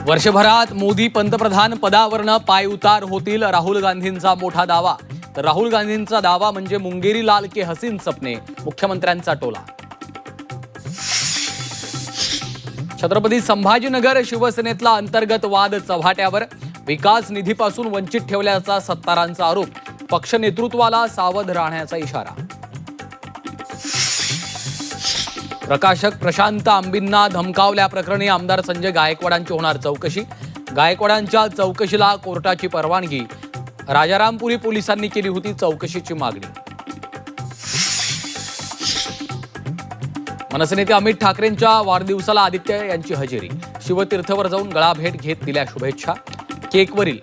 वर्षभरात मोदी पंतप्रधान पदावरनं पायउतार होतील, राहुल गांधींचा मोठा दावा. तर राहुल गांधींचा दावा म्हणजे मुंगेरी लाल के हसीन सपने, मुख्यमंत्र्यांचा टोला. छत्रपती संभाजीनगर शिवसेनेतला अंतर्गत वाद चव्हाट्यावर. विकास निधीपासून वंचित ठेवल्याचा सत्तारांचा आरोप. पक्ष नेतृत्वाला सावध राहण्याचा इशारा. प्रकाशक प्रशांत आंबींना धमकावल्याप्रकरणी आमदार संजय गायकवाडांची होणार चौकशी. गायकवाडांच्या चौकशीला कोर्टाची परवानगी. राजारामपुरी पोलिसांनी केली होती चौकशीची मागणी. मनसे नेते अमित ठाकरेंच्या वाढदिवसाला आदित्य यांची हजेरी. शिवतीर्थवर जाऊन गळाभेट घेत दिल्या शुभेच्छा. केकवरील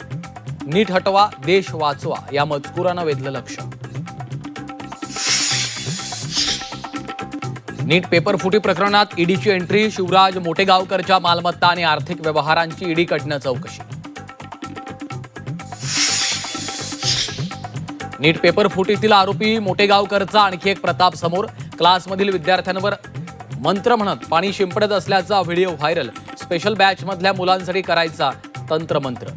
नीट हटवा देश वाचवा या मजकुरानं वेधलं लक्ष. नीट पेपर फुटी प्रकरणात ईडीची एंट्री. शिवराज मोटेगावकरच्या मालमत्ता आणि आर्थिक व्यवहारांची ईडीकडनं चौकशी. नीट पेपर फुटीतील आरोपी मोटेगावकरचा आणखी एक प्रताप समोर. क्लासमधील विद्यार्थ्यांवर मंत्र म्हणत पाणी शिंपडत असल्याचा व्हिडिओ व्हायरल. स्पेशल बॅच मधल्या मुलांसाठी करायचा तंत्रमंत्र.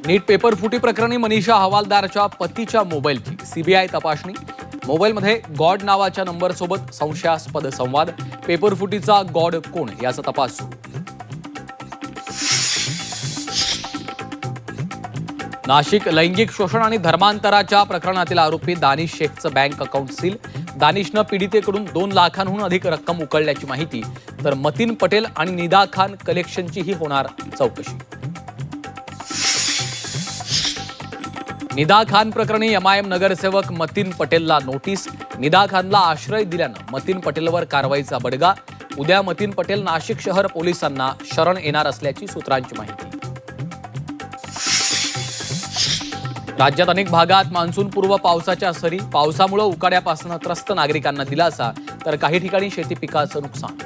नीट पेपर फुटी प्रकरणी मनीषा हवालदारच्या पतीच्या मोबाईलची सीबीआय तपासणी. मोबाईलमध्ये गॉड नावाच्या नंबरसोबत संशयास्पद संवाद. पेपर फुटीचा गॉड कोण याचा तपास सुरू. नाशिक लैंगिक शोषण आणि धर्मांतराच्या प्रकरणातील आरोपी दानिश शेखचं बँक अकाउंट सील. दानिशनं पीडितेकडून 2 लाखांहून अधिक रक्कम उकळल्याची माहिती. तर मतीन पटेल आणि निदा खान कलेक्शनचीही होणार चौकशी. निदा खान प्रकरणी एमआयएम नगरसेवक मतीन पटेलला नोटीस. निदा खानला आश्रय दिल्यानं मतीन पटेलवर कारवाईचा बडगा. उद्या मतीन पटेल नाशिक शहर पोलिसांना शरण येणार असल्याची सूत्रांची माहिती. राज्यात अनेक भागात मान्सूनपूर्व पावसाच्या सरी. पावसामुळे उकाड्यापासून त्रस्त नागरिकांना दिलासा, तर काही ठिकाणी शेती पिकाचं नुकसान.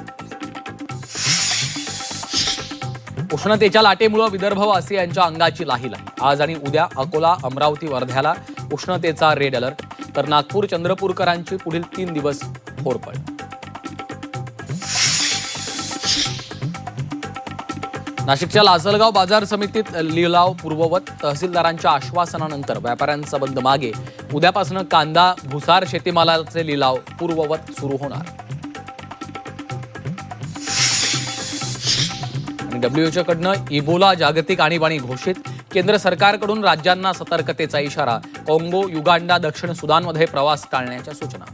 उष्णतेच्या लाटेमुळे विदर्भवासियांच्या अंगाची लाही. आज आणि उद्या अकोला, अमरावती, वर्ध्याला उष्णतेचा रेड अलर्ट. तर नागपूर, चंद्रपूरकरांची पुढील 3 दिवस होरपळ. नाशिकच्या लासलगाव बाजार समितीत लिलाव पूर्ववत. तहसीलदारांच्या आश्वासनानंतर व्यापाऱ्यांचा बंद मागे. उद्यापासून कांदा, भुसार शेतीमालाचे लिलाव पूर्ववत सुरू होणार. WHO कडनं इबोला जागतिक आणीबाणी घोषित. केंद्र सरकारकडून राज्यांना सतर्कतेचा इशारा. काँगो, युगांडा, दक्षिण सुदानमध्ये प्रवास टाळण्याच्या सूचना.